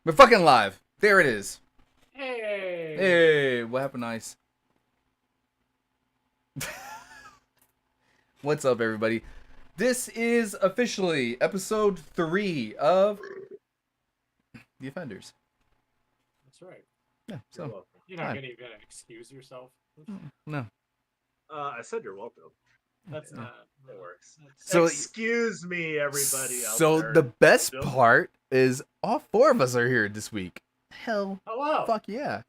We're fucking live. There it is. Hey! Hey, what happened, Ice? What's up, everybody? This is officially episode 3 of The Offenders. That's right. Yeah, You're so, welcome. You're not Hi. gonna even excuse yourself. no. I said you're welcome. That's Yeah. not. It works. So- Excuse me, everybody out So, there. the best Just- part is all 4 of us are here this week. Hell, Hello. fuck yeah.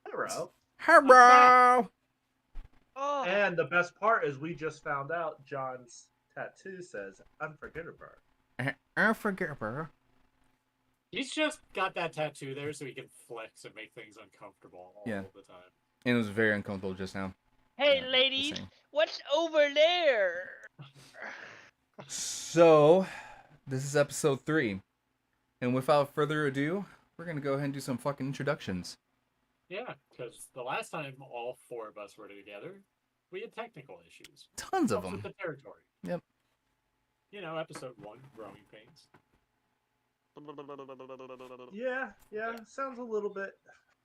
Hello. Hello! Oh. And the best part is we just found out John's tattoo says unforgettable. Unforgettable. He's just got that tattoo there so he can flex and make things uncomfortable all Yeah. the time. And it was very uncomfortable just now. Hey, Yeah, just ladies, saying. what's over there? So, this is episode 3. And without further ado, we're going to go ahead and do some fucking introductions. Yeah, because the last time all 4 of us were together, we had technical issues. Tons of Helps with them. the territory. Yep. You know, episode 1, Growing Pains. Yeah, sounds a little bit.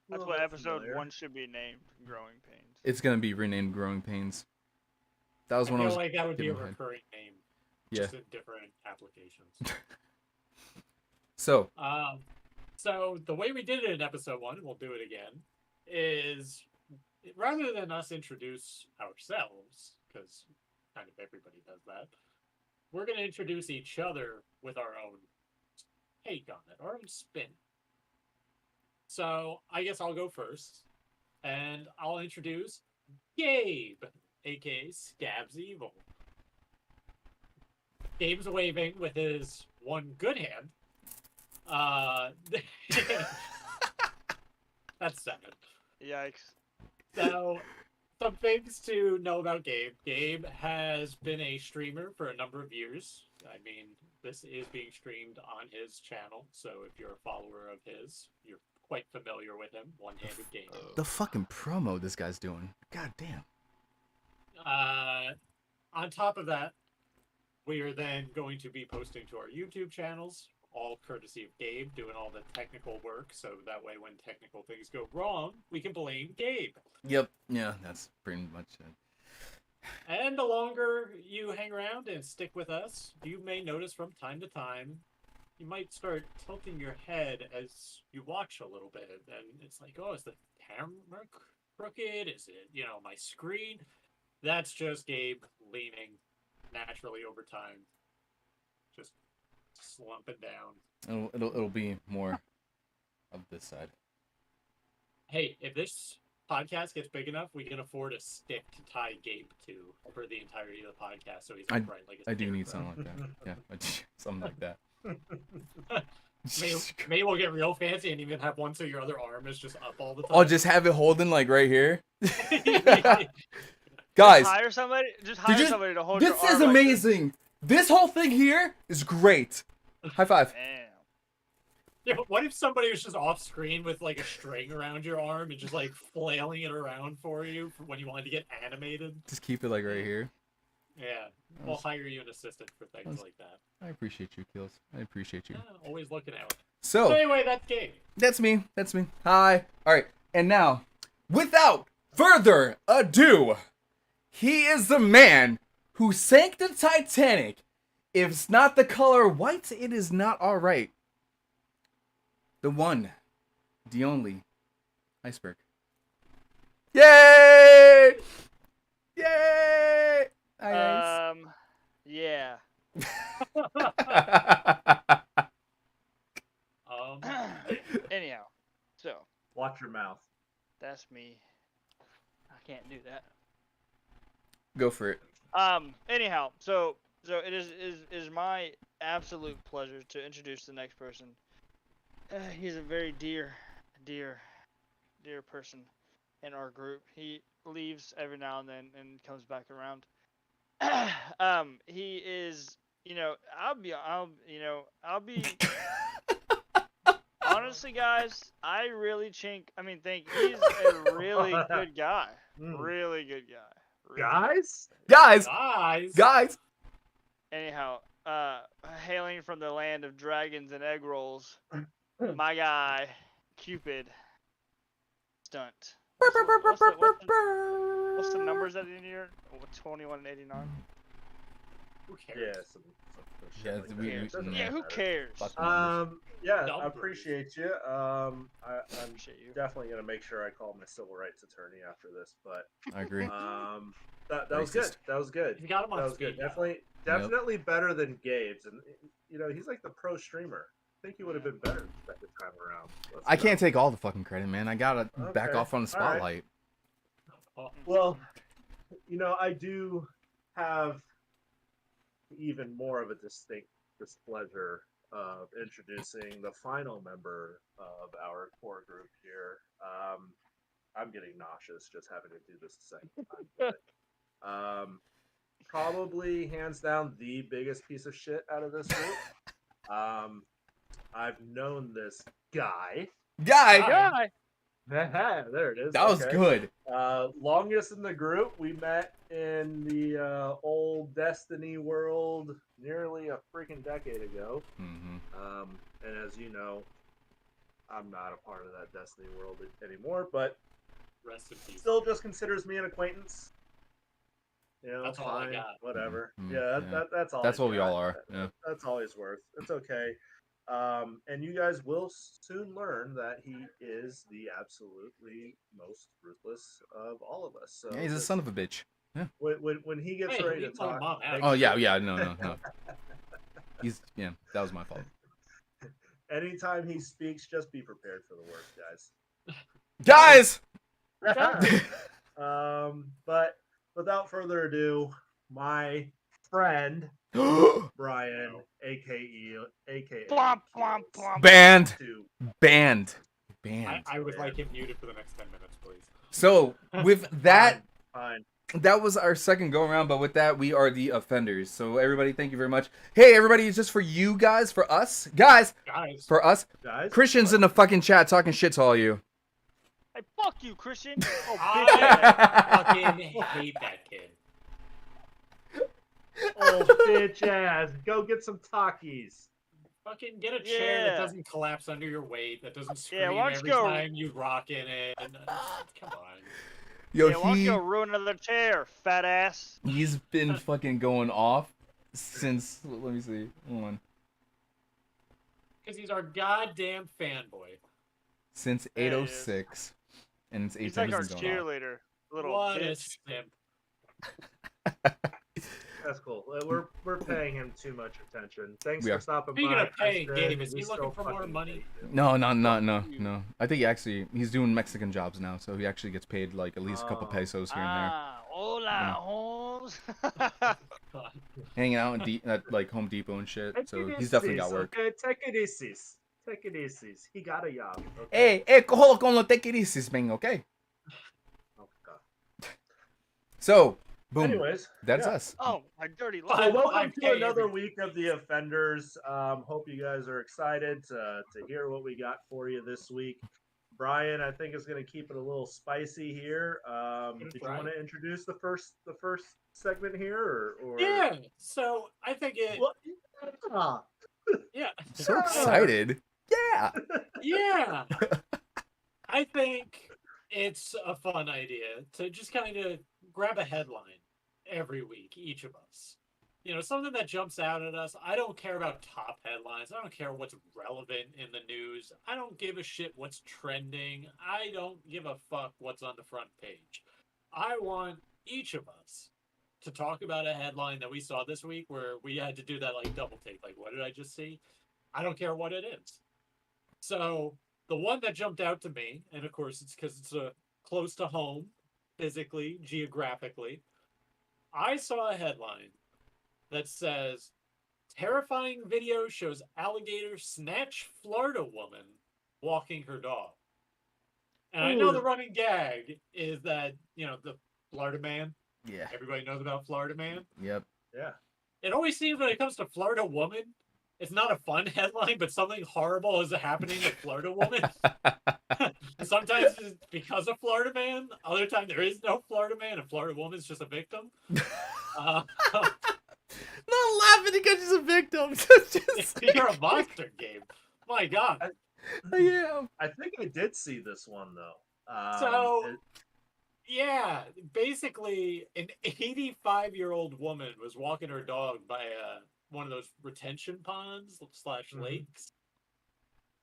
That's little what bit episode familiar. 1 should be named, Growing Pains. It's going to be renamed Growing Pains. That was I when I feel was... like that would be a getting ahead. recurring name, Yeah. just in different applications. So, So the way we did it in episode 1, and we'll do it again, is rather than us introduce ourselves, because kind of everybody does that, we're going to introduce each other with our own take on it, our own spin. So I guess I'll go first, and I'll introduce Gabe, aka Scabs Evil. Gabe's waving with his one good hand. That's 7. Yikes. So, some things to know about Gabe. Gabe has been a streamer for a number of years. I mean, this is being streamed on his channel, so if you're a follower of his, you're quite familiar with him. One-handed gaming. the fucking promo this guy's doing. God damn. On top of that, we are then going to be posting to our YouTube channels, all courtesy of Gabe, doing all the technical work, so that way when technical things go wrong, we can blame Gabe. Yep. Yeah, that's pretty much it. And the longer you hang around and stick with us, you may notice from time to time, you might start tilting your head as you watch a little bit, and it's like, oh, is the camera crooked? Is it, my screen? That's just Gabe leaning naturally over time, just slumping down. It'll be more of this side. Hey, if this podcast gets big enough, we can afford a stick to tie Gabe to for the entirety of the podcast, so he's upright like a I do stick. need something like that. Yeah, something like that. Maybe we'll get real fancy and even have one so your other arm is just up all the time. I'll just have it holding like right here. Guys, Hire somebody. Just hire somebody to hold your this arm. is amazing. This whole thing here is great. High five. Damn. Yeah, but what if somebody was just off screen with like a string around your arm and just like flailing it around for you for when you wanted to get animated? Just keep it like right here. Yeah, we'll hire you an assistant for things like that. I appreciate you, Kills. I appreciate you. Yeah, always looking out. So, Anyway, that's Gabe. that's me. That's me. Hi. All right. And now, without further ado, he is the man who sank the Titanic. If it's not the color white, it is not all right. The one, the only, Iceberg. Yay! Yay! Hi, Yeah. Ice. Anyhow, so Watch your mouth. that's me. I can't do that. Go for it. Anyhow, so it is my absolute pleasure to introduce the next person. He's a very dear person in our group. He leaves every now and then and comes back around. He is, I'll be honestly, guys, I think he's a really good guy. Really good guy. Guys? Guys. Anyhow, hailing from the land of dragons and egg rolls, my guy, Cupid, stunt. What's the numbers at the end of the year? 21 and 89. Who Yeah, cares? some shit Yeah, like we- that. we- It doesn't Yeah, really who matter. cares? Fuck numbers. Yeah, I Numbers. appreciate you. I'm Appreciate you. definitely gonna make sure I call my civil rights attorney after this. But I agree. that was good. Racist. That was good. You got him on That was speed good. Definitely better than Gabe's, and he's like the pro streamer. I think he would have been better the second time around. I can't take all the fucking credit, man. I gotta back Okay. off on the All right. spotlight. Oh, Well, I do have even more of a distinct displeasure of introducing the final member of our core group here. I'm getting nauseous just having to do this a second time. But, probably hands down the biggest piece of shit out of this group. I've known this guy. Guy, There it is. that was Okay. good. Longest in the group. We met in the old Destiny world nearly a freaking decade ago. Mm-hmm. And as you know, I'm not a part of that Destiny world anymore, but rest in peace. still just considers me an acquaintance. That's all I fine, got. whatever. Mhm, Yeah, yeah. that's all. That's he's what we got. all are. Yeah. That's all he's worth. It's okay. And you guys will soon learn that he is the absolutely most ruthless of all of us. So Yeah, he's a son of a bitch. when he gets Hey, ready to leave my talk. mom out. make Oh yeah, sure- yeah, no. That was my fault. Anytime he speaks, just be prepared for the worst, Guys! guys. But without further ado, my friend Brian, aka Blomp, blomp, blomp. Banned. to Banned. I would like him muted for the next 10 minutes, please. So with that, fine. that was our second go around, but with that, we are the offenders. So everybody, thank you very much. Hey, everybody, it's just for you guys, for us. Guys, Guys, for us. Guys, Christian's in the fucking chat talking shit to all you. Hey, fuck you, Christian. Oh, I bitch. fucking hate that kid. oh bitch ass, go get some Takis. Fucking get a chair that Yeah. doesn't collapse under your weight, that doesn't scream Yeah, why don't you every go- time you rock in it. Come on. Yo, Yeah, why don't you go ruin another chair, fat ass? he's been fucking going off since, let me see, hold on. Because he's our goddamn fanboy. Since Yeah, he is. 8:06, and it's 8:10. He's like our he's going off. cheerleader. Little What a bitch. simp. That's cool. We're paying him too much attention. Thanks We for are. stopping Speaking by. of paying, Preston. Gabe, is We he looking still for more fucking money? hate you. No. I think he's doing Mexican jobs now, so he actually gets paid like at least a couple Oh. pesos here and there. Ah, hola, Yeah. Holmes. God. Hanging out at like Home Depot and shit. Take So it he's definitely easy, got work. Okay, take it easy. Take it easy. He got a job. Okay? Hey, cojo con lo te querices, man, okay? Oh, God. So, boom. Anyways, That's yeah. us. Oh, my dirty So life. welcome to 5K another every- week of the Offenders. Hope you guys are excited to hear what we got for you this week. Brian, I think is going to keep it a little spicy here. Did you try. want to introduce the first segment here, or Yeah, so I think it. Well, yeah. Yeah. So excited. Yeah. Yeah. I think it's a fun idea to just kind of grab a headline every week, each of us. You know, something that jumps out at us. I don't care about top headlines. I don't care what's relevant in the news. I don't give a shit what's trending. I don't give a fuck what's on the front page. I want each of us to talk about a headline that we saw this week where we had to do that like double take. Like, what did I just see? I don't care what it is. So the one that jumped out to me, and of course it's because it's close to home, physically, geographically, I saw a headline that says, terrifying video shows alligator snatch Florida woman walking her dog. And I know Ooh. the running gag is that, the Florida man, Yeah. everybody knows about Florida man. Yep. Yeah. It always seems when it comes to Florida woman, it's not a fun headline, but something horrible is happening to Florida woman. Sometimes it's because of Florida man. Other time there is no Florida man, and Florida woman's just a victim. Not laughing because she's a victim. Just- You're a monster, Gabe. My God. Yeah. I think I did see this one though. So yeah, basically, an 85-year-old woman was walking her dog by one of those retention ponds slash Mhm. lakes,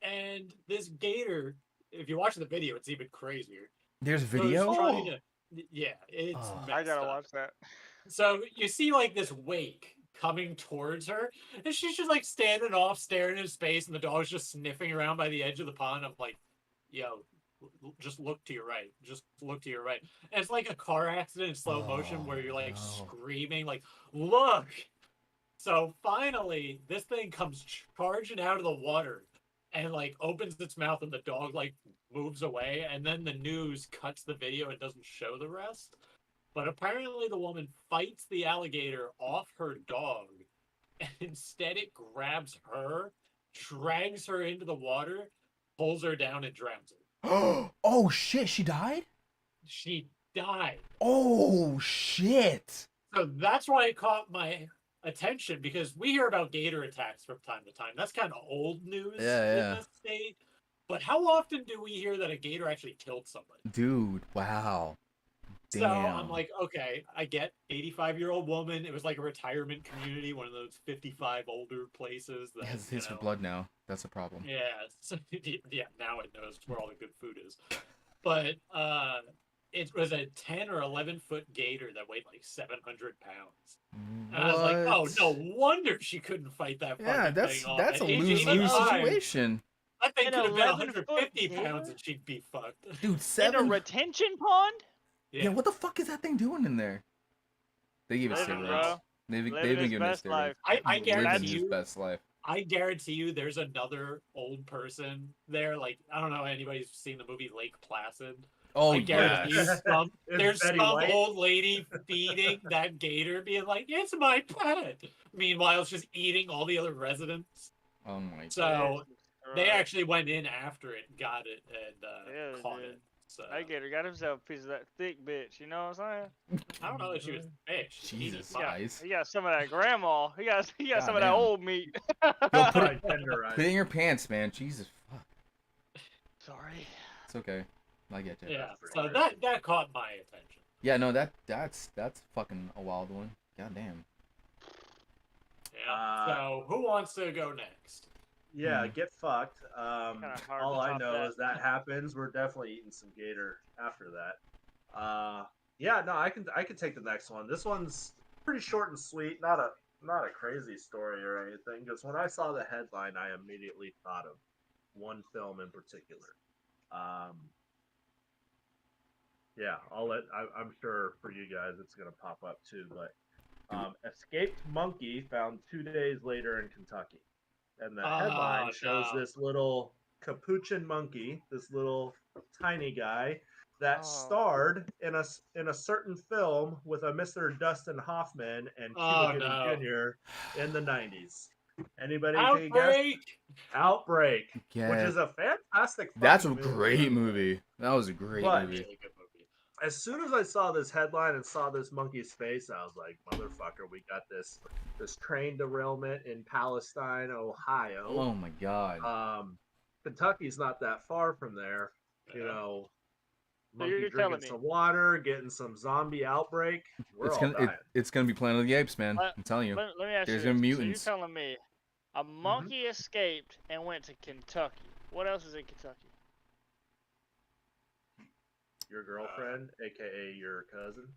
and this gator. If you watch the video, it's even crazier. There's Goes video. trying to, yeah, it's Oh. I messed gotta up. watch that. So you see like this wake coming towards her, and she's just like standing off, staring into space, and the dog's just sniffing around by the edge of the pond. I'm like, yo, just look to your right. Just look to your right. And it's like a car accident in slow motion where Oh, you're like no. screaming, like, look. So finally, this thing comes charging out of the water and like opens its mouth, and the dog like moves away. And then the news cuts the video and doesn't show the rest. But apparently, the woman fights the alligator off her dog, and instead, it grabs her, drags her into the water, pulls her down, and drowns her. Oh shit, she died? She died. Oh shit. So that's why it caught my attention, because we hear about gator attacks from time to time. That's kind of old news Yeah. in this state. But how often do we hear that a gator actually killed somebody? Dude, wow. So Damn. I'm like, okay, I get 85-year-old woman. It was like a retirement community, one of those 55 older places It that has you his for know, blood now. That's a problem. yeah, so, yeah. Now it knows where all the good food is. But it was a 10 or 11-foot gator that weighed like 700 pounds. And I was like, oh, no wonder she couldn't fight that Yeah, fucking thing off. that's At a age lose-lose 85, situation. that thing An could have been 11-foot 150 gator? pounds and she'd be fucked. Dude, In a 7. retention pond? Yeah, what the fuck is that thing doing in there? They give it Living, steroids. bro. They've Living been his giving it best steroids. life. I guarantee Living his you, best life. I guarantee you there's another old person there. Like, I don't know if anybody's seen the movie Lake Placid. Oh I guarantee you yes. there's Betty some White? old lady feeding that gator, being like, it's my pet. Meanwhile, it's just eating all the other residents. Oh my god. So they Right. actually went in after it, got it, and Yeah, caught dude. it. So That gator got himself a piece of that thick bitch. You know what I'm saying? I don't know that she was fish. Jesus, He got, guys. he got some of that grandma. He got some of that Goddamn. old meat. Yo, put Right, it, tenderized. put it in your pants, man. Jesus fuck. Sorry. It's okay. I get you. Yeah, pretty so great. that caught my attention. Yeah, no, that's fucking a wild one. God damn. Yeah. So who wants to go next? Yeah, get fucked. Kinda hard All to I top know that. is that happens. We're definitely eating some gator after that. Yeah, no, I can take the next one. This one's pretty short and sweet. Not a crazy story or anything. Because when I saw the headline, I immediately thought of one film in particular. Yeah, I'm sure for you guys it's gonna pop up too. But escaped monkey found 2 days later in Kentucky. And the headline shows no. this little capuchin monkey, this little tiny guy that Oh. starred in a certain film with a Mr. Dustin Hoffman and Oh, Cuba Gooding no. Jr. in the 90s. Anybody take a guess? Outbreak! Outbreak, which Yeah. is a fantastic. That's a fucking great movie. That was a great But- movie. Really good movie. As soon as I saw this headline and saw this monkey's face, I was like, "Motherfucker, we got this train derailment in Palestine, Ohio." Oh my god. Kentucky's not that far from there. You Yeah. know, So monkey you're drinking telling me- some water, getting some zombie outbreak. We're It's all gonna dying. it's gonna be Planet of the Apes, man. Let- I'm telling you. Let me ask There's you gonna this. be So you're mutants. telling me a monkey escaped and went to Kentucky. What else is in Kentucky? Your girlfriend, aka your cousin.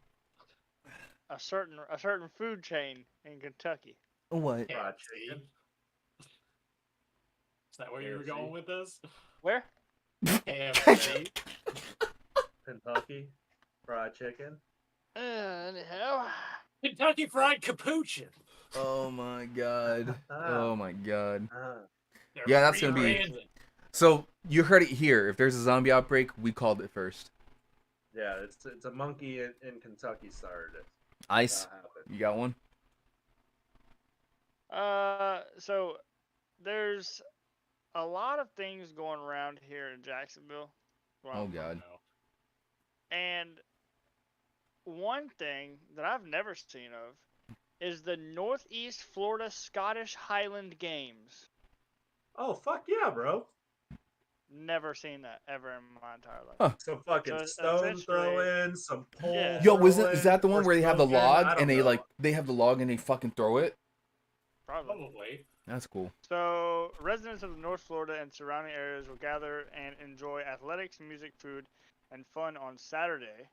A certain food chain in Kentucky. What? Fried KFC. chicken. Is that where you were KFC. going with this? Where? KFC. Kentucky fried chicken. Anyhow. Kentucky Fried Capuchin. Oh my god. Oh my god. They're Yeah, that's gonna be- rebranded. So you heard it here. If there's a zombie outbreak, we called it first. Yeah, it's a monkey in Kentucky started it. Ice. That happened. You got one? So there's a lot of things going around here in Jacksonville. Oh god. And one thing that I've never seen of is the Northeast Florida Scottish Highland Games. Oh fuck yeah, bro! Never seen that ever in my entire life. Huh. Some fucking So, stone essentially- throwing, some pole. Yeah. Yo, is throwing, that the or one where they have the smoking? I log don't and they know. like they have the log and they fucking throw it? Probably. Probably. That's cool. So, residents of North Florida and surrounding areas will gather and enjoy athletics, music, food, and fun on Saturday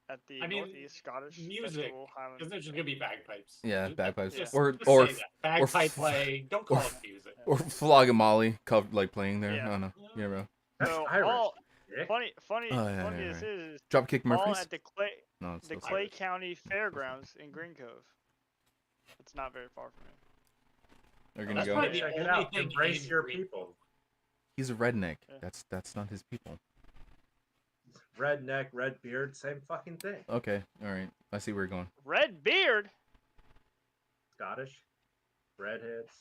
at the I mean, Northeast Scottish music. Festival Highland. Isn't it just gonna be bagpipes? Yeah, bagpipes. Just, Or- just or- say that. Bagpipe playing. Don't call or- it music. Or Flogging Molly, like playing there. Yeah. I don't know. Yeah, bro. That's So, Irish. all dick. funny Oh, yeah, funny yeah, this right. is Dropkick all Murphys. at the Clay No, it's the not. Clay Irish. County Fairgrounds in Green Cove. It's not very far from here. They're gonna That's go. probably the Check it only out. thing Embrace in your Green people. Cove. He's a redneck. Yeah. That's not his people. Redneck, red beard, same fucking thing. Okay, all right. I see where you're going. Red beard. Scottish, redheads.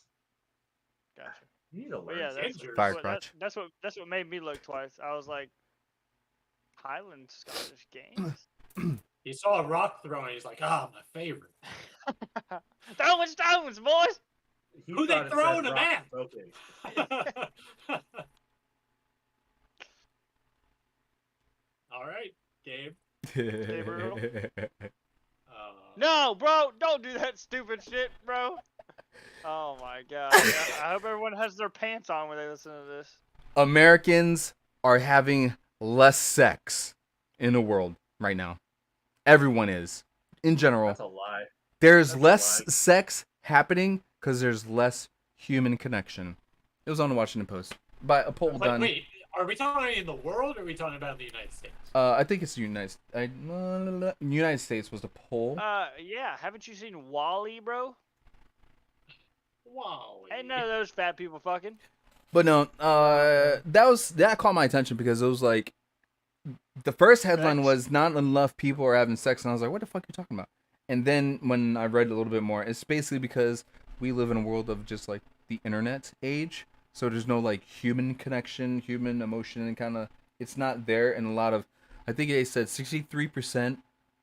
Gotcha. You need to But learn. yeah, something. that's Gingers. Fire what, crotch. that's what made me look twice. I was like, Highland Scottish games. He saw a rock throwing. He's like, "Ah, my favorite." Throwing stones, boys. He Who they thought it said throwing 'em rock at? smoking. All right, Gabe. bro. Uh, No, bro, don't do that stupid shit, bro. Oh my god. I hope everyone has their pants on when they listen to this. Americans are having less sex in the world right now. Everyone is. In general, That's a lie. there's that's a less lie. sex happening because there's less human connection. It was on the Washington Post by a poll But done. wait, are we talking in the world or are we talking about the United States? I think it's the United States was the poll. Yeah, haven't you seen Wally, bro? Wow. Ain't none of those fat people fucking. But no, that caught my attention because it was like the first headline Sex? was not enough people are having sex, and I was like, what the fuck are you talking about? And then when I read a little bit more, it's basically because we live in a world of just like the internet age, so there's no like human connection, human emotion, and kind of it's not there. And a lot of, I think they said 63%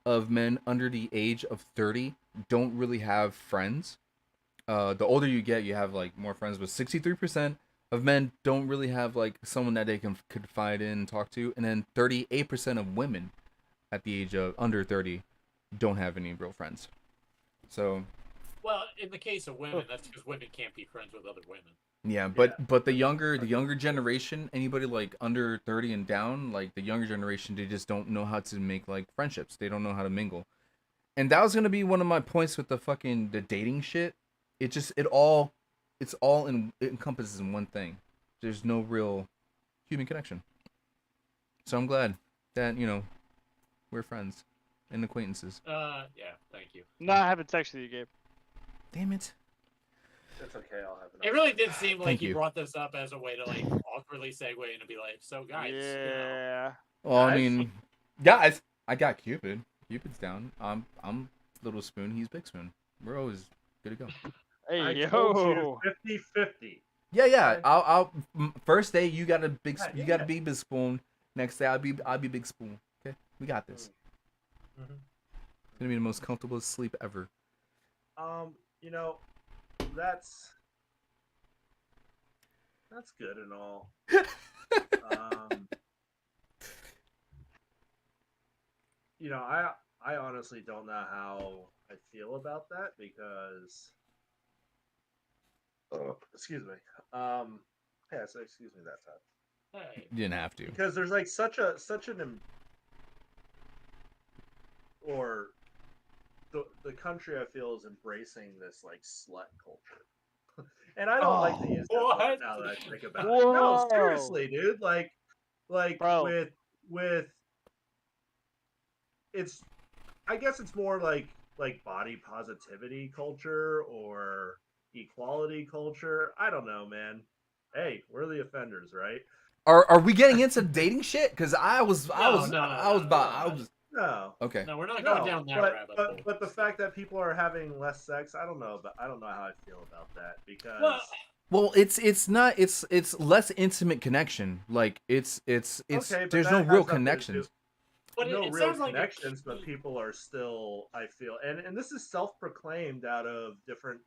of men under the age of 30 don't really have friends. The older you get, you have like more friends, but 63% of men don't really have like someone that they could confide in and talk to, and then 38% of women at the age of under 30 don't have any real friends. So Well, in the case of women, that's because women can't be friends with other women. yeah, but the younger generation, anybody like under 30 and down, like the younger generation, they just don't know how to make like friendships. They don't know how to mingle. And that was gonna be one of my points with the dating shit. It encompasses in one thing. There's no real human connection. So I'm glad that, we're friends and acquaintances. Yeah, thank you. No, I haven't texted you, Gabe. Damn it. It's okay. I'll have It really did seem like Thank you you. brought this up as a way to like awkwardly segue into be like, so guys, Yeah. Well, I Guys? mean, guys, I got Cupid. Cupid's down. I'm Little Spoon. He's Big Spoon. We're always good to go. Hey, I yo. told you 50-50. Yeah. Okay. I'll first day you got a big. Yeah, You yeah, got to yeah. be Big Spoon. Next day I'll be Big Spoon. Okay, we got this. Mhm. It's gonna be the most comfortable sleep ever. You know, that's good and all. You know, I honestly don't know how I feel about that because excuse me. Yeah, so excuse me that time. Hey, You didn't have to. Because there's like or the country I feel is embracing this like slut culture. And I don't like to use that word what? now that I think about it. No, Whoa. seriously, dude. Like Bro. with it's I guess it's more like body positivity culture or equality culture. I don't know, man. Hey, we're the offenders, right? Are we getting into dating shit? Because I was No. okay. No, we're not going down that rabbit hole. But the fact that people are having less sex, I don't know how I feel about that because Well, Well, it's less intimate connection. Like it's okay, but there's that no has real nothing to do- connections. but no it real sounds like connections, but people are still, I feel, and this is self-proclaimed out of different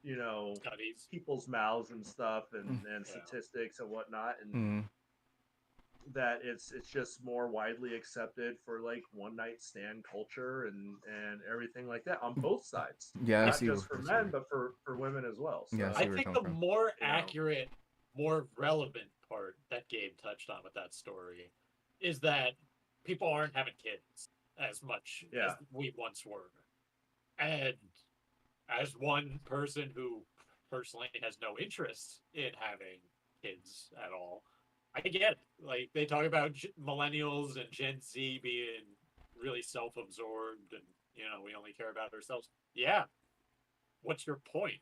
Studies. people's mouths and stuff and Yeah. statistics and whatnot, and Mm. that it's just more widely accepted for like one night stand culture and everything like that on both sides. Yeah, I Not see just what for you're men, saying. but for women as well. So Yeah, I see I where you're think coming the from. more you know. accurate, more relevant part that Gabe touched on with that story is that people aren't having kids as much as Yeah. we once were. And as one person who personally has no interest in having kids at all, I get it. Like they talk about millennials and Gen Z being really self-absorbed and we only care about ourselves. Yeah. What's your point?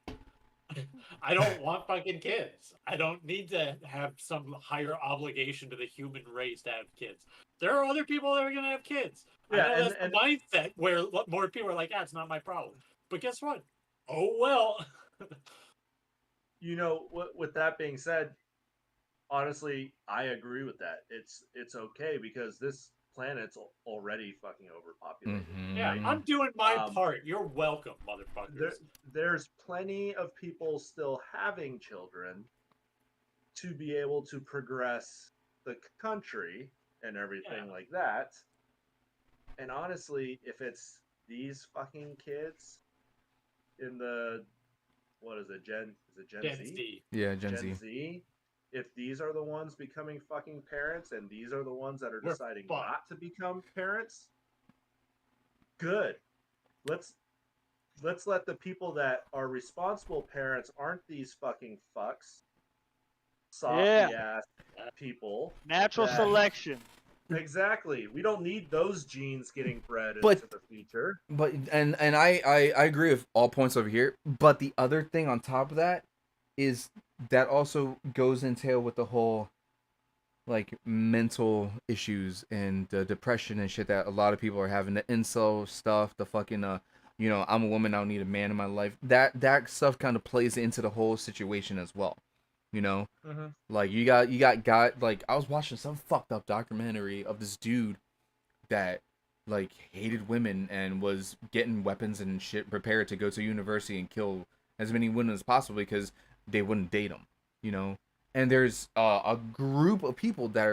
I don't want fucking kids. I don't need to have some higher obligation to the human race to have kids. There are other people that are going to have kids. I Yeah, know that's and the mindset where more people are like, it's not my problem. But guess what? Oh, well. with that being said, honestly, I agree with that. It's okay because this planet's already fucking overpopulated, Yeah, right? Mm-hmm. I'm doing my Um, part. You're welcome, motherfuckers. there's plenty of people still having children to be able to progress the country and everything Yeah. like that. And honestly, if it's these fucking kids in the what is it, Gen Gen Z? Z. Yeah, Gen Gen Z. Z, if these are the ones becoming fucking parents and these are the ones that are We're deciding fucked. not to become parents, good. Let's let the people that are responsible parents aren't these fucking fucks, Yeah. softy ass people Natural that selection. exactly. We don't need those genes getting bred But into the future. but and I agree with all points over here. But the other thing on top of that is that also goes entail with the whole like mental issues and depression and shit that a lot of people are having, the incel stuff, the fucking I'm a woman, I don't need a man in my life. That stuff kind of plays into the whole situation as well. You know, Mm-hmm. like you got guy, like I was watching some fucked up documentary of this dude that like hated women and was getting weapons and shit prepared to go to university and kill as many women as possible because they wouldn't date him, you know. And there's a group of people that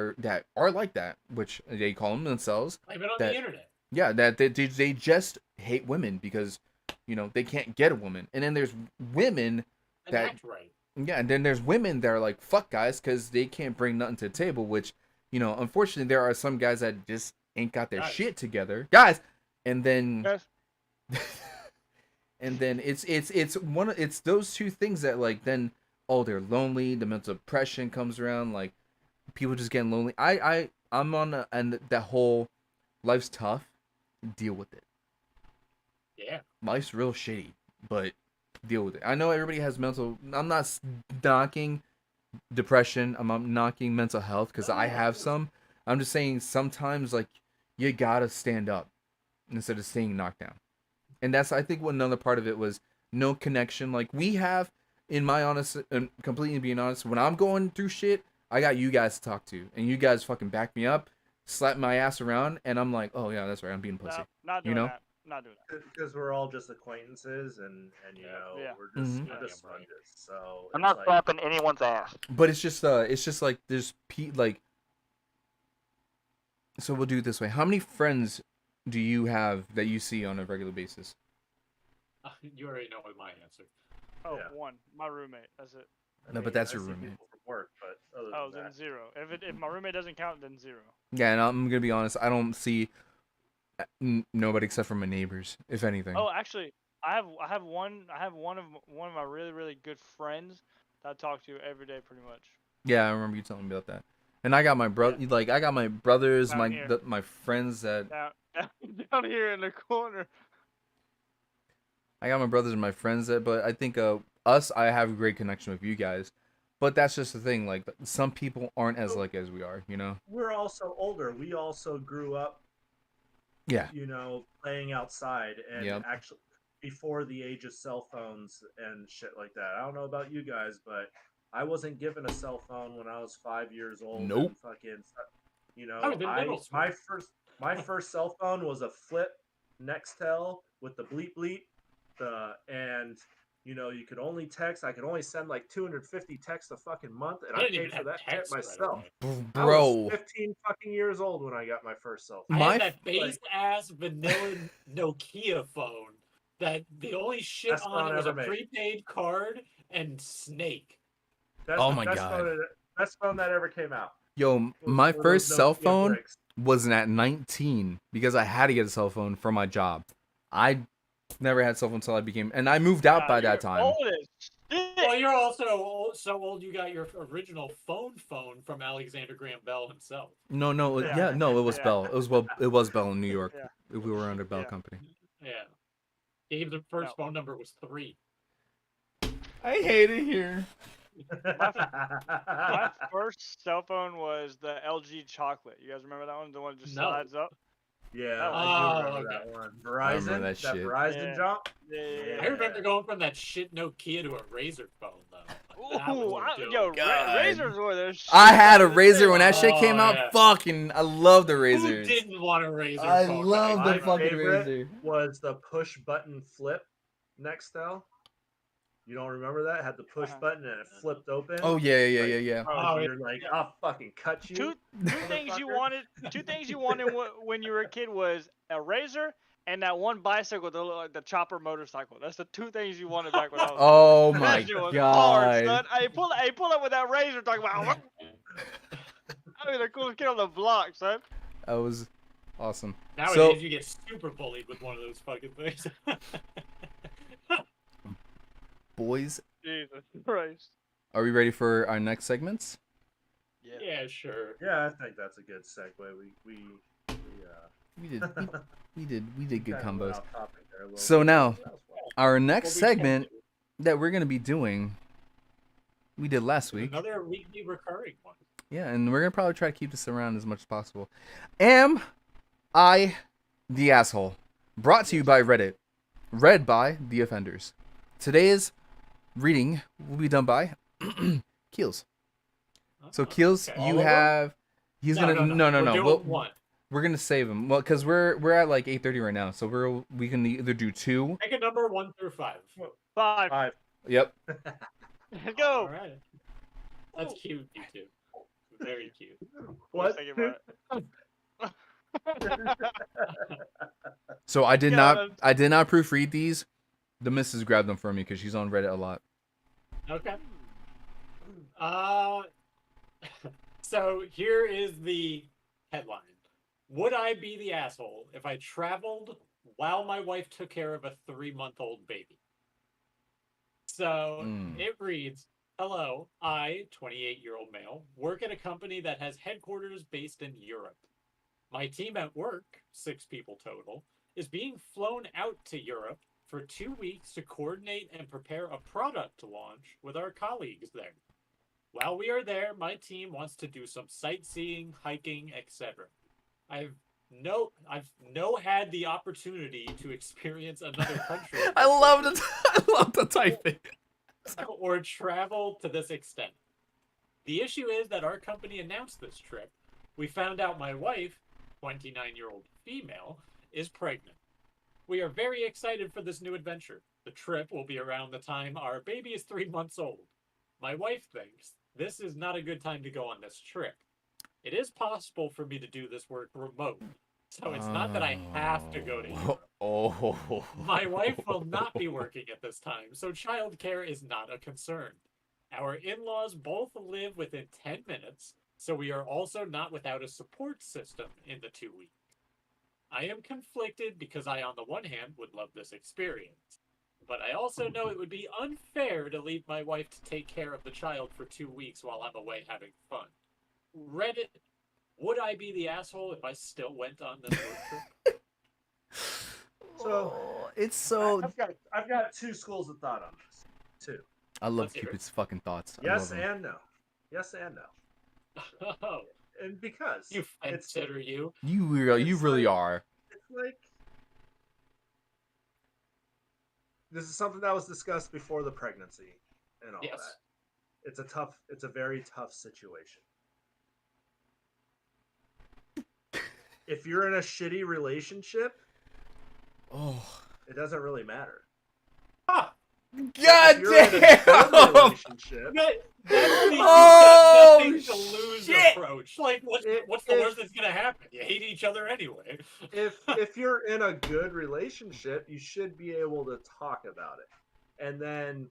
are like that, which they call them themselves. Blame it on That the internet. yeah, that they just hate women because they can't get a woman. And then there's women And that act right. yeah, and then there's women that are like fuck guys because they can't bring nothing to the table. Which unfortunately, there are some guys that just ain't got their Guys. shit together, guys. And then Yes. and then it's those two things that like then they're lonely. The mental depression comes around. Like people just getting lonely. I'm on and that whole life's tough. Deal with it. Yeah. Life's real shitty, but deal with it. I know everybody has mental. I'm not knocking depression. I'm not knocking mental health because I have some. I'm just saying sometimes like you gotta stand up instead of staying knocked down. And that's I think what another part of it was no connection. Like we have, in my honest and completely being honest, when I'm going through shit, I got you guys to talk to, and you guys fucking back me up, slap my ass around, and I'm like, oh yeah, that's right, I'm being pussy. No, not You doing know? that. Not doing that. Because we're all just acquaintances and Yeah. we're just Mhm. we're just sponges. So I'm it's not like slapping anyone's ass. But it's just like there's like. So we'll do it this way. How many friends do you have that you see on a regular basis? You already know what my answer. Oh, Yeah. one. My roommate. That's it. No, but that's I your see roommate. people from work, but other Oh, than then that, zero. If my roommate doesn't count, then zero. Yeah, and I'm gonna be honest. I don't see nobody except for my neighbors, if anything. Oh, actually, I have one of my really good friends that I talk to every day, pretty much. Yeah, I remember you telling me about that. And I got my brother, like I got my brothers, Down here. my friends that Down here in the corner. I got my brothers and my friends that. But I think us, I have a great connection with you guys. But that's just the thing. Like some people aren't as like as we are, you know. we're also older. We also grew up, Yeah. playing outside and Yep. actually before the age of cell phones and shit like that. I don't know about you guys, but I wasn't given a cell phone when I was 5 years old. Nope. And fucking, I was in middle school. my first cell phone was a flip Nextel with the bleep bleep, and you could only text. I could only send like 250 texts a fucking month, and I I didn't paid even for have that shit text right myself. away. I was Bro, 15 fucking years old when I got my first cell phone. I My had that base ass vanilla Nokia phone that the only shit Best on phone it was a ever made. prepaid card and Snake. That's Oh the my God. best phone that ever came out. yo, Was my one of those first cell Nokia phone bricks. was at 19 because I had to get a cell phone for my job. I never had a cell phone until I became, and I moved out by that You're time. old as shit. Well, you're also so old you got your original phone from Alexander Graham Bell himself. No, Yeah. no, it was Yeah. Bell. It was Bell in New York. Yeah. We were under Bell Yeah. Company. Yeah. Gabe's first No. phone number was 3. I hate it here. My first cell phone was the LG Chocolate. You guys remember that one? The one that just No. slides up? Yeah, Oh, I do remember okay. that one. I remember Verizon, that shit. Verizon Yeah. jump. Yeah. I remember going from that shit Nokia to a Razor phone though. That Ooh, was dope. yo, God. Razors were the shit. I had a back in the Razor day. when that shit came Oh, out. yeah. Fucking, I love the Who Razors. didn't want a Razor I phone? love the My fucking favorite Razor. was the push button flip Nextel. You don't remember that? It had the push button and it flipped open. Oh yeah. Oh, You're like, I'll fucking cut you. Two things you motherfucker. wanted. Two things you wanted when you were a kid was a Razor and that one bicycle, the chopper motorcycle. That's the two things you wanted back when I was. Oh a kid. my That shit was God. hard, son. Hey, pull up with that Razor. Talking about. I mean, the coolest kid on the block, son. That was awesome. Nowadays So- you get super bullied with one of those fucking things. Boys, Jesus Christ. are we ready for our next segments? Yeah. Yeah, sure. Yeah, I think that's a good segue. We did good kinda went combos. off topic there a little So bit. now- That was fun. Our next What we segment can that we're gonna be doing, we did last do. week. Another weekly recurring one. Yeah, and we're gonna probably try to keep this around as much as possible. Am I the asshole? Brought to you by Reddit. Read by the offenders. Today's reading will be done by Keels. So Oh, Keels, okay. All you of them? have. He's gonna no. We're doing We'll- one. We're gonna save him. Well, because we're at like 8:30 right now, so we can either do 2. Pick a number 1 through 5. 5. 5. Yep. Let's All go. right. That's cute, you two. Very cute. What? Think about it. So I did Yeah, not. that's- I did not proofread these. The missus grabbed them for me because she's on Reddit a lot. Okay. So here is the headline. Would I be the asshole if I traveled while my wife took care of a 3-month-old baby? So it reads, hello, I, 28-year-old male, work at a company that has headquarters based in Europe. My team at work, 6 people total, is being flown out to Europe for 2 weeks to coordinate and prepare a product launch with our colleagues there. While we are there, my team wants to do some sightseeing, hiking, etc. I've had the opportunity to experience another country I love the typing. or travel to this extent. The issue is that our company announced this trip. We found out my wife, 29-year-old female, is pregnant. We are very excited for this new adventure. The trip will be around the time our baby is 3 months old. My wife thinks this is not a good time to go on this trip. It is possible for me to do this work remote, so it's not that I have to go to Europe. Oh. My wife will not be working at this time, so childcare is not a concern. Our in-laws both live within 10 minutes, so we are also not without a support system in the 2 weeks. I am conflicted because I, on the one hand, would love this experience, but I also know it would be unfair to leave my wife to take care of the child for 2 weeks while I'm away having fun. Reddit, would I be the asshole if I still went on this road trip? So It's so. I've got 2 schools of thought on this. 2. I love Let's hear it. Cupid's fucking thoughts. I Yes love 'em. and no. Yes and no. Oh, And because you it's consider you. You really are. it's like this is something that was discussed before the pregnancy and all Yes. that. It's a very tough situation. If you're in a shitty relationship, Oh. it doesn't really matter. Ah, God If you're in a good damn! relationship, That's the Oh, you've got nothing to lose shit! approach. Like, what's the if worst that's gonna happen? You hate each other anyway. if you're in a good relationship, you should be able to talk about it, and then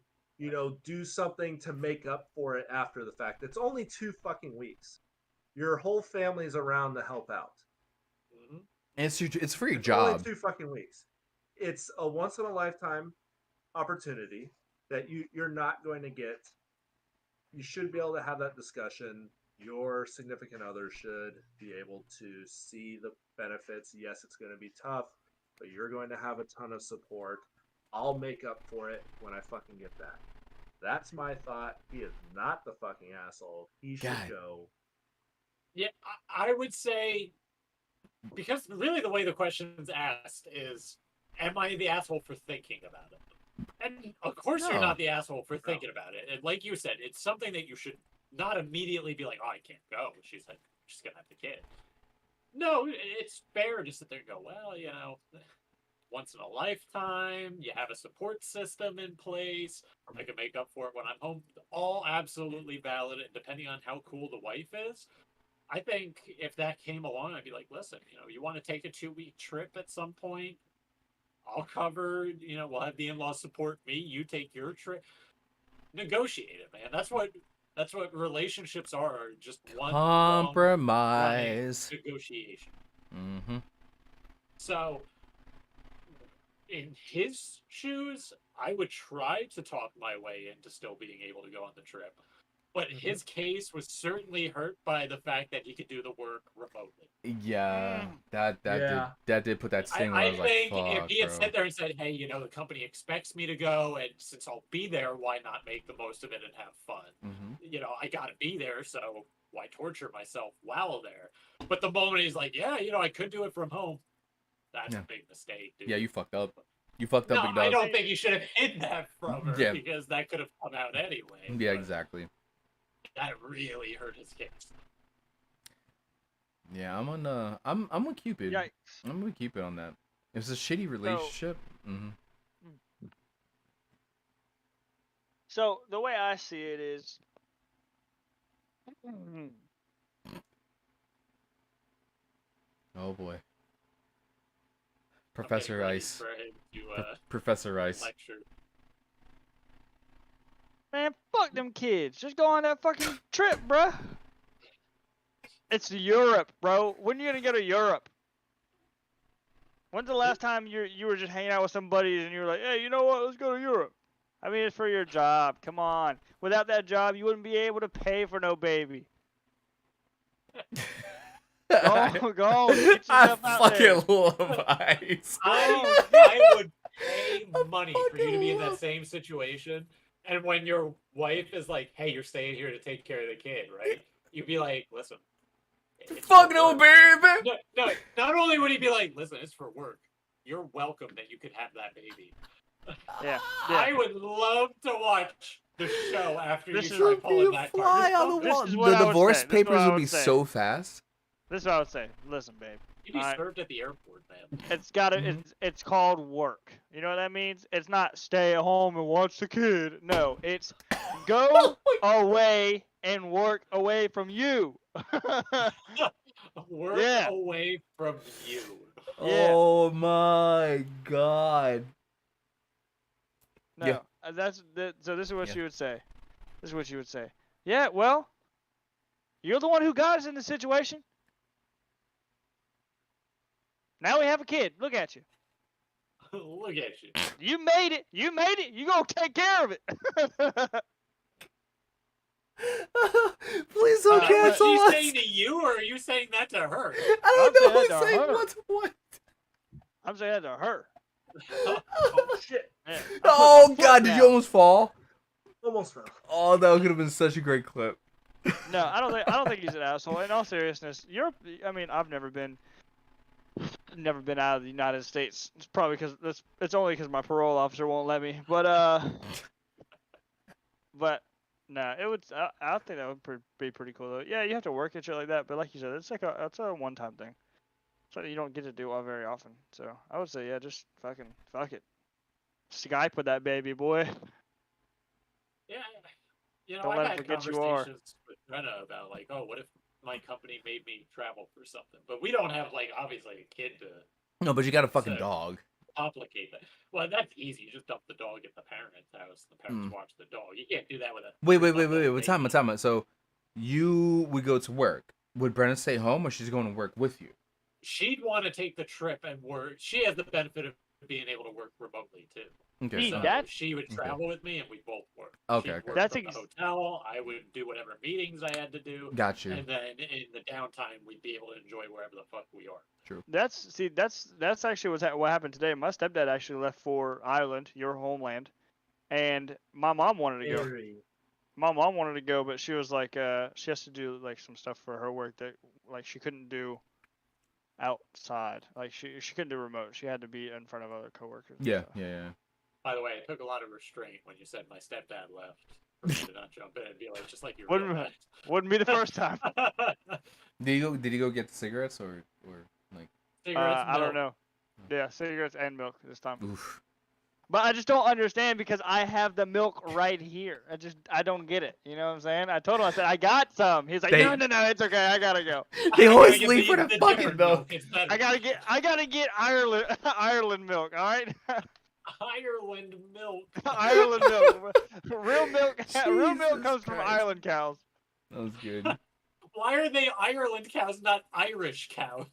do something to make up for it after the fact. It's only 2 fucking weeks. Your whole family's around to help out. Mhm. And it's for your It's only job. 2 fucking weeks. It's a once in a lifetime opportunity that you're not going to get. You should be able to have that discussion. Your significant other should be able to see the benefits. Yes, it's going to be tough, but you're going to have a ton of support. I'll make up for it when I fucking get back. That's my thought. He is not the fucking asshole. He should God. go. Yeah, I would say, because really the way the question's asked is, am I the asshole for thinking about it? And of course you're No. not the asshole for thinking about it. And like you said, it's something that you should not immediately be like, oh, I can't go. She's gonna have the kid. No, it's fair to sit there and go, well, once in a lifetime, you have a support system in place. I can make up for it when I'm home. All absolutely valid, and depending on how cool the wife is. I think if that came along, I'd be like, listen, you want to take a 2-week trip at some point? I'll cover, we'll have the in-laws support me. You take your trip. Negotiate it, man. That's what relationships are. Just one long running Compromise. negotiation. Mm-hmm. So, in his shoes, I would try to talk my way into still being able to go on the trip. But his case was certainly hurt by the fact that he could do the work remotely. Yeah, that Yeah. did put that sting where I I was like, think if fuck, he had bro. sat there and said, hey, the company expects me to go, and since I'll be there, why not make the most of it and have fun? Mm-hmm. I gotta be there, so why torture myself while there? But the moment he's like, yeah, I could do it from home, that's Yeah. a big mistake, dude. Yeah, you fucked up. You fucked up, No, big I dog. don't think you should have hid that from her, Yeah. because that could have come out anyway. Yeah, but exactly. That really hurt his case. Yeah, I'm on Cupid. Yikes. I'm gonna keep it on that. It's a shitty relationship. Mm-hmm. So the way I see it is, Oh boy. I'm getting Professor ready Ice. for him to Professor Ice. lecture. man, fuck them kids. Just go on that fucking trip, bruh. It's Europe, bro. When are you gonna go to Europe? When's the last time you were just hanging out with some buddies and you were like, hey, you know what? Let's go to Europe. I mean, it's for your job. Come on. Without that job, you wouldn't be able to pay for no baby. Go. Get I yourself out there. fucking love Ice. I would pay money for you to be in fucking that same situation. And when your wife is like, hey, you're staying here to take care of the kid, right? You'd be like, listen. it's Fuck for no, work." baby. No, not only would he be like, listen, it's for work. You're welcome that you could have that baby. Yeah. I would love to watch the show after This you is- try You pulling that fly card. on the This wall. is what The I would divorce say. This is what papers I would would be say. so fast. This is what I would say. Listen, babe. You'd be Alright. served at the airport, man. It's gotta. Mhm. It's called work. You know what that means? It's not stay at home and watch the kid. No, it's go away and work away from you. Work Yeah. away from you. Yeah. Oh my god. No, Yeah. So this is what Yeah. she would say. This is what she would say. Yeah, well, you're the one who got us in this situation. Now we have a kid. Look at you. Look at you. You made it. You made it. You gonna take care of it. Please don't Was cancel she us. saying to you, or are you saying that to her? I I'm don't know saying who's that to saying her. what to what. I'm saying that to her. Oh shit! Yeah, I'm putting Oh my foot god, did you down. almost fall? Almost fell. Oh, that could have been such a great clip. No, I don't think he's an asshole. In all seriousness, I've never been out of the United States. It's probably because it's only because my parole officer won't let me. But no, it would. I think that would be pretty cool though. Yeah, you have to work and shit like that. But like you said, it's a one-time thing. Something you don't get to do all very often. So I would say, yeah, just fuck it. Skype with that baby boy. Yeah, Don't I've let him had forget you are. conversations with Brenna about like, oh, what if my company made me travel for something? But we don't have like obviously a kid to No, but you got a fucking So- dog. complicate that. Well, that's easy. You just dump the dog at the parents' house. The parents watch the dog. You can't do that with a Wait. 3-month-old What time? baby. Time. So, you would go to work. Would Brenna stay home, or she's going to work with you? She'd want to take the trip and work. She has the benefit of being able to work remotely too. Okay. See, So that's- she would travel with me, and we both work. Okay, She'd okay. work That's from the hotel. I would do whatever meetings I had to do, Got you. and then in the downtime, we'd be able to enjoy wherever the fuck we are. That's actually what happened today. My stepdad actually left for Ireland, your homeland, and my mom wanted to go. Very. My mom wanted to go, but she was like, she has to do like some stuff for her work that like she couldn't do outside. Like she couldn't do remote. She had to be in front of other coworkers. and Yeah. stuff. By the way, it took a lot of restraint when you said my stepdad left for me to not jump in and be like, just like your real dad. Wouldn't be the first time. Did you go get the cigarettes or like? Cigarettes, I don't milk. know. Yeah, cigarettes and milk this time. Oof. But I just don't understand because I have the milk right here. I don't get it. You know what I'm saying? I told him, I said, I got some. He's like, They- no, it's okay. I gotta go. They I always gotta get leave for the fucking different milk. It's better. I gotta get Ireland Ireland milk. All right, Ireland milk. Ireland milk. Real milk. Real milk Jesus comes from Christ. Ireland cows. That was good. Why are they Ireland cows, not Irish cows?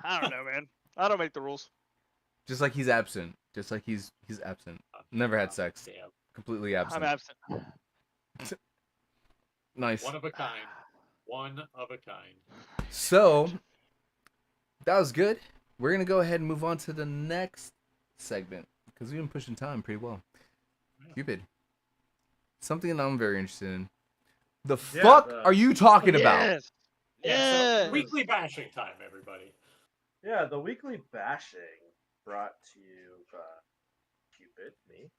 I don't know, man. I don't make the rules. Just like he's absent. Just like he's absent. Never had sex. Damn. Completely absent. I'm absent. Nice. One of a kind. One of a kind. So that was good. We're gonna go ahead and move on to the next segment because we've been pushing time pretty well. Yeah. Cupid. Something that I'm very interested in. The Yeah, fuck are you talking about? Yes. Yeah, Yes. so weekly bashing time, everybody. Yeah, the weekly bashing brought to you by Cupid, me.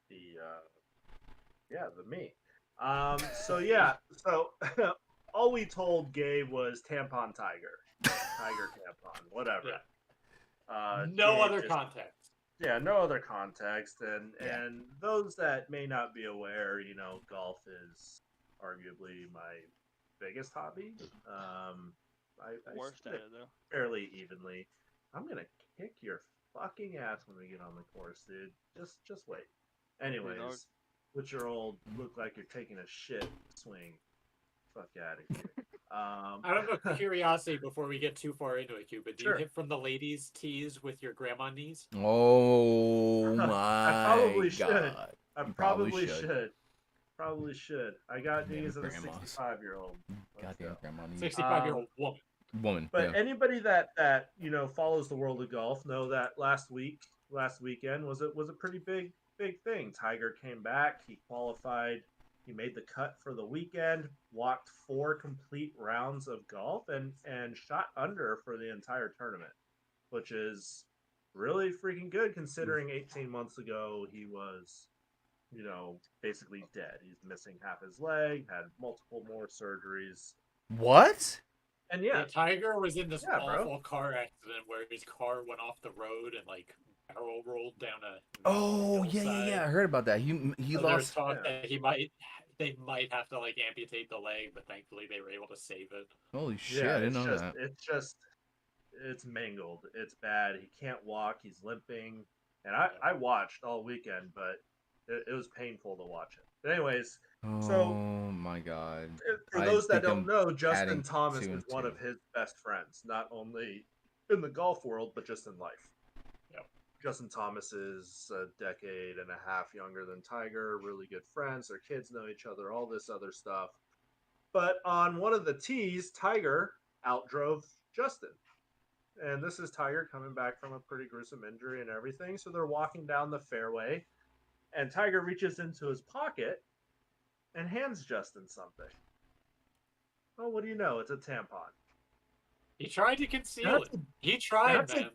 The me. So all we told Gabe was tampon tiger. Tiger tampon, whatever. Yeah. No Gabe other just- context. Yeah, no other context, and Yeah. and those that may not be aware, golf is arguably my biggest hobby. I Worst at split it though. fairly evenly. I'm gonna kick your fucking ass when we get on the course, dude. Just wait. Anyways, with your old look like you're taking a shit swing, fuck out of here. Out of a curiosity, before we get too far into it, Cupid, do Sure. you hit from the ladies' tees with your grandma knees? Oh my probably should. god. I You probably should. Probably should. I got Damn knees of a grandmas. 65-year-old. Goddamn grandma needs 65-year-old woman. woman. But Yeah. anybody that follows the world of golf know that last weekend was a pretty big thing. Tiger came back, he qualified, he made the cut for the weekend, walked 4 complete rounds of golf and shot under for the entire tournament, which is really freaking good considering 18 months ago he was basically dead. He's missing half his leg, had multiple more surgeries. What? And Yeah, Tiger was in this Yeah, bro. awful car accident where his car went off the road and like barrel rolled down a. Oh hillside. yeah. I heard about that. He So there's lost. talk Yeah. that they might have to like amputate the leg, but thankfully they were able to save it. Holy shit! I didn't know that. It's mangled. It's bad. He can't walk. He's limping. And I watched all weekend, but it was painful to watch it. But anyways, Oh my god. for I those that think don't I'm know, adding Justin Thomas 2 and is one 2. of his best friends, not only in the golf world, but just in life. Yep. Justin Thomas is a decade and a half younger than Tiger, really good friends. Their kids know each other, all this other stuff. But on one of the tees, Tiger outdrove Justin. And this is Tiger coming back from a pretty gruesome injury and everything. So they're walking down the fairway, and Tiger reaches into his pocket and hands Justin something. Oh, what do you know? It's a tampon. He tried to conceal That's it. He tried, that's a- man.